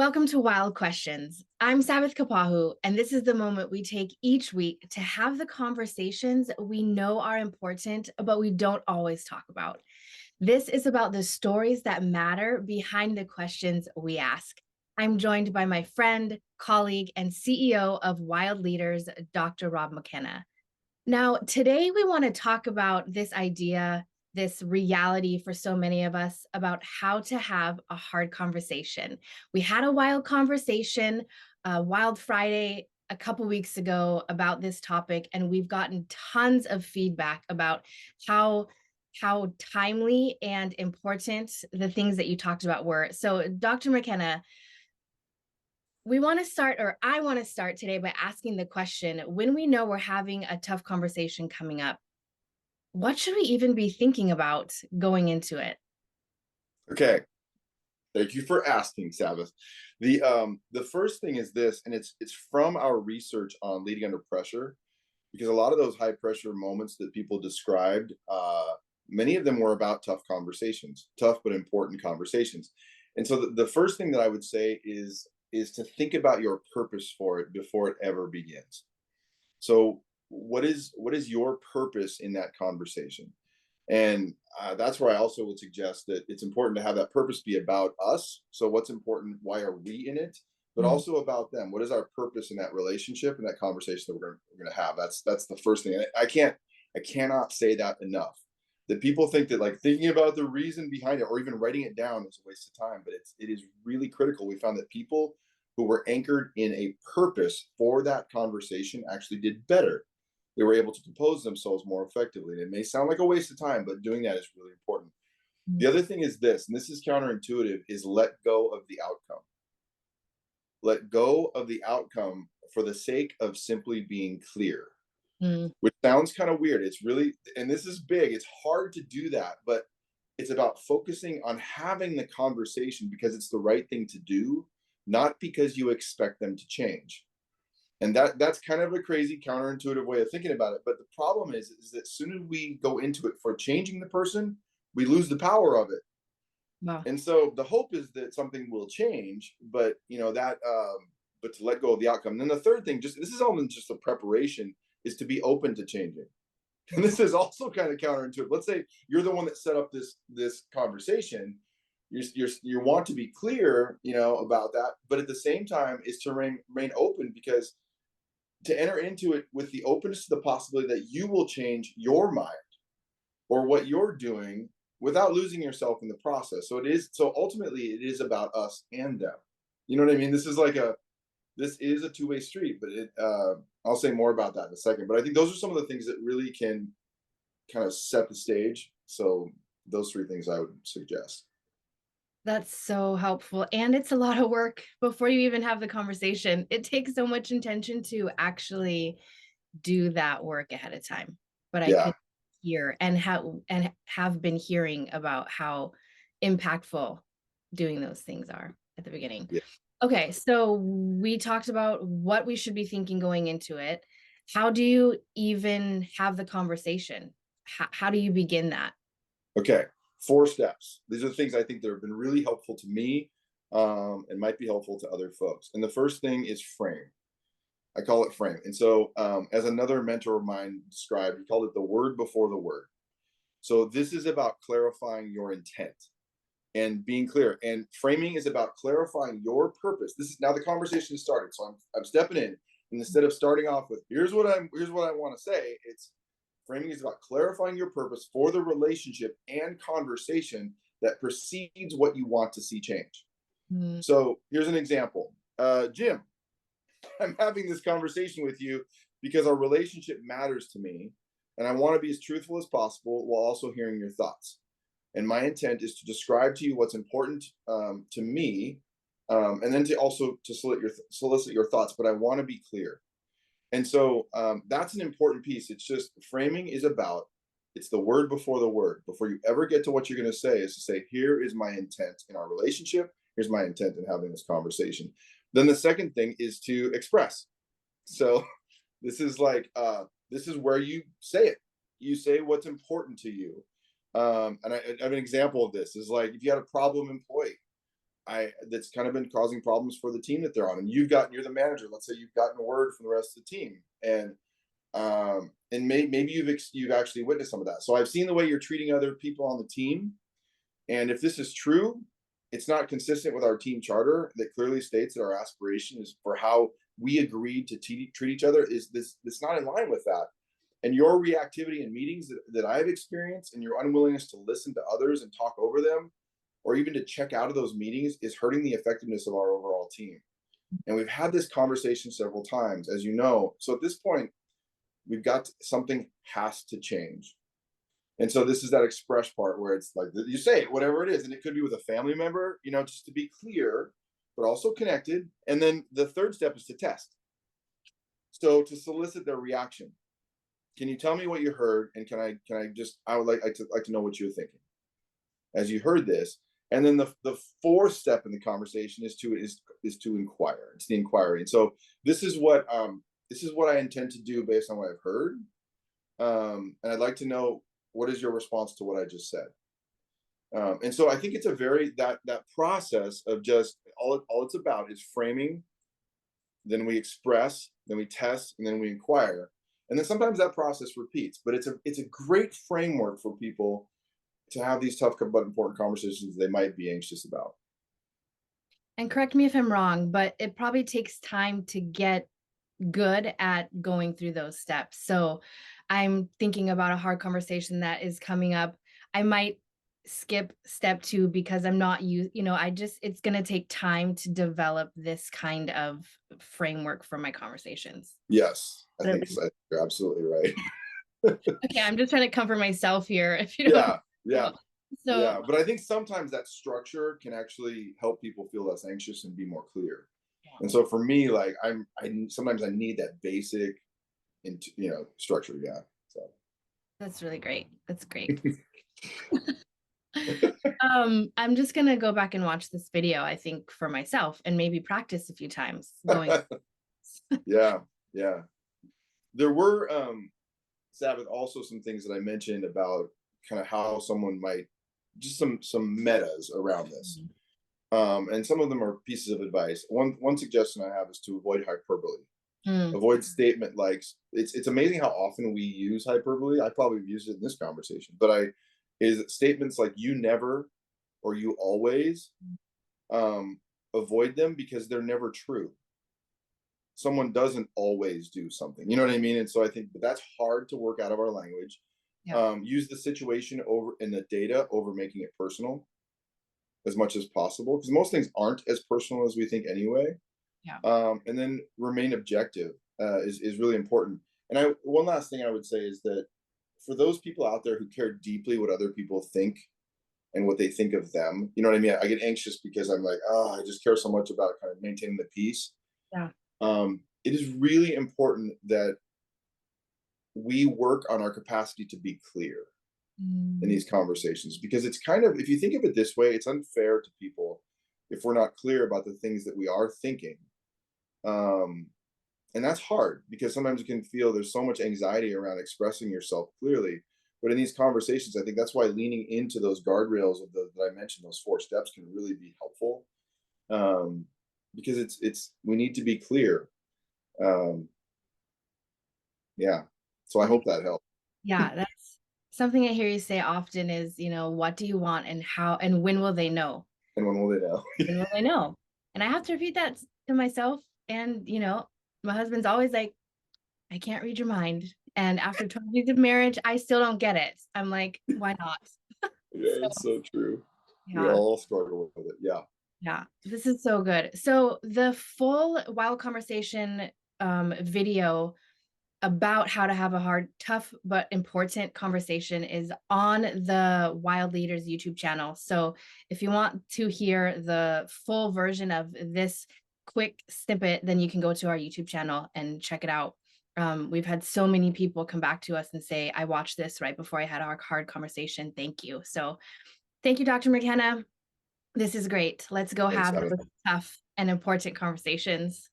Welcome to Wild Questions. I'm Sabbath Kapahu, and this is the moment we take each week to have the conversations we know are important, but we don't always talk about. This is about the stories that matter behind the questions we ask. I'm joined by my friend, colleague, and CEO of Wild Leaders, Dr. Rob McKenna. Now, today we want to talk about this idea, this reality for so many of us about how to have a hard conversation. We had a wild conversation, Wild Friday, a couple weeks ago about this topic, and we've gotten tons of feedback about how timely and important the things that you talked about were. So, Dr. McKenna, we want to start, or I want to start today by asking the question, when we know we're having a tough conversation coming up, what should we even be thinking about going into it? Okay, thank you for asking, Sabbath. The first thing is this, and it's from our research on leading under pressure, because a lot of those high pressure moments that people described, many of them were about tough conversations, tough but important conversations. And so the first thing that I would say is to think about your purpose for it before it ever begins. So what is your purpose in that conversation? And that's where I also would suggest that it's important to have that purpose be about us. So what's important? Why are we in it? But Mm. also about them. What is our purpose in that relationship and that conversation that we're gonna have? That's the first thing. I cannot say that enough. That people think that like thinking about the reason behind it or even writing it down is a waste of time, but it is really critical. We found that people who were anchored in a purpose for that conversation actually did better. They were able to compose themselves more effectively. And it may sound like a waste of time, but doing that is really important. The Mm. other thing is this, and this is counterintuitive, is let go of the outcome. Let go of the outcome for the sake of simply being clear, Mm. which sounds kind of weird. It's really, and this is big, it's hard to do that, but it's about focusing on having the conversation because it's the right thing to do, not because you expect them to change. And that's kind of a crazy counterintuitive way of thinking about it. But the problem is that as soon as we go into it for changing the person, we lose the power of it. Wow. And so the hope is that something will change, but but to let go of the outcome. And then the third thing, just this is all in just a preparation, is to be open to changing. And this is also kind of counterintuitive. Let's say you're the one that set up this conversation. You want to be clear, about that, but at the same time, is to remain open because to enter into it with the openness to the possibility that you will change your mind or what you're doing without losing yourself in the process. So ultimately it is about us and them. You know what I mean? This is a two-way street, but I'll say more about that in a second. But I think those are some of the things that really can kind of set the stage. So those three things I would suggest. That's so helpful. And it's a lot of work before you even have the conversation. It takes so much intention to actually do that work ahead of time. But I Yeah. could hear and have been hearing about how impactful doing those things are at the beginning. Yeah. Okay, so we talked about what we should be thinking going into it. How do you even have the conversation? How do you begin that? Okay, 4 steps. These are the things I think that have been really helpful to me, and might be helpful to other folks. And the first thing is frame. I call it frame. And so, as another mentor of mine described, he called it the word before the word. So this is about clarifying your intent and being clear. And framing is about clarifying your purpose. This is now the conversation has started. So I'm stepping in, and instead of starting off with here's what I want to say, it's framing is about clarifying your purpose for the relationship and conversation that precedes what you want to see change. Mm. So here's an example. Jim, I'm having this conversation with you because our relationship matters to me, and I want to be as truthful as possible while also hearing your thoughts. And my intent is to describe to you what's important to me, and then to also to solicit your thoughts. But I want to be clear. And so that's an important piece. It's just framing is about it's the word before the word. Before you ever get to what you're going to say, is to say, here is my intent in our relationship. Here's my intent in having this conversation. Then the second thing is to express. So this is like this is where you say it. You say what's important to you. And I have an example of this is like if you had a problem employee, that's kind of been causing problems for the team that they're on. And you're the manager. Let's say you've gotten a word from the rest of the team, and maybe you've actually witnessed some of that. So I've seen the way you're treating other people on the team, and if this is true, it's not consistent with our team charter that clearly states that our aspiration is for how we agreed to treat each other. Is this not in line with that? And your reactivity in meetings that I've experienced, and your unwillingness to listen to others and talk over them, or even to check out of those meetings, is hurting the effectiveness of our overall team. And we've had this conversation several times, as you know. So at this point, we've got something has to change. And so this is that express part where it's like you say it, whatever it is, and it could be with a family member, just to be clear, but also connected. And then the third step is to test. So to solicit their reaction. Can you tell me what you heard? And I would like to know what you're thinking as you heard this. And then the fourth step in the conversation is to inquire. It's the inquiry. And so this is what I intend to do based on what I've heard. And I'd like to know, what is your response to what I just said? And so I think it's that process of just all it's about is framing, then we express, then we test, and then we inquire. And then sometimes that process repeats, but it's a great framework for people to have these tough but important conversations they might be anxious about. And correct me if I'm wrong, but it probably takes time to get good at going through those steps. So I'm thinking about a hard conversation that is coming up. I might skip step 2 because I'm not it's going to take time to develop this kind of framework for my conversations. Yes, I think you're absolutely right. Okay, I'm just trying to comfort myself here. If you don't Yeah. So Yeah, but I think sometimes that structure can actually help people feel less anxious and be more clear. yeah, And so for me, like I sometimes I need that basic, structure. Yeah. So that's really great. That's great. I'm just gonna go back and watch this video, I think, for myself and maybe practice a few times going. yeah, yeah. There were Sabbath also some things that I mentioned about kind of how someone might just some metas around this. And some of them are pieces of advice. One suggestion I have is to avoid hyperbole. Mm, Avoid statement like it's amazing how often we use hyperbole. I probably used it in this conversation, but is statements like "you never" or "you always." Avoid them because they're never true. Someone doesn't always do something. You know what I mean? And so I think that's hard to work out of our language. yeah. Use the situation over in the data over making it personal as much as possible, because most things aren't as personal as we think anyway. Yeah. And then remain objective is really important. And one last thing I would say is that for those people out there who care deeply what other people think and what they think of them, you know what I mean? I get anxious because I'm like, oh, I just care so much about kind of maintaining the peace. Yeah. It is really important that we work on our capacity to be clear in Mm, these conversations, because it's kind of, if you think of it this way, it's unfair to people if we're not clear about the things that we are thinking. um and that's hard because sometimes you can feel there's so much anxiety around expressing yourself clearly. But in these conversations, I think that's why leaning into those guardrails that I mentioned, those 4 steps, can really be helpful. um because it's we need to be clear. um yeah, so I I think, hope that helped. yeah, that's something I hear you say often is, what do you want and how and when will they know? And when will they know? When will they know? And I have to repeat that to myself. And, my husband's always like, I can't read your mind. And after 12 years of marriage, I still don't get it. I'm like, why not? Yeah, So, it's so true. We yeah. all struggle with it. Yeah. Yeah, this is so good. So the full Wild Conversation video about how to have a hard, tough, but important conversation is on the Wild Leaders YouTube channel. So if you want to hear the full version of this quick snippet, then you can go to our YouTube channel and check it out. We've had so many people come back to us and say, I watched this right before I had our hard conversation. Thank you. So thank you, Dr. McKenna. This is great. Let's go Thanks, have Adam. those tough and important conversations.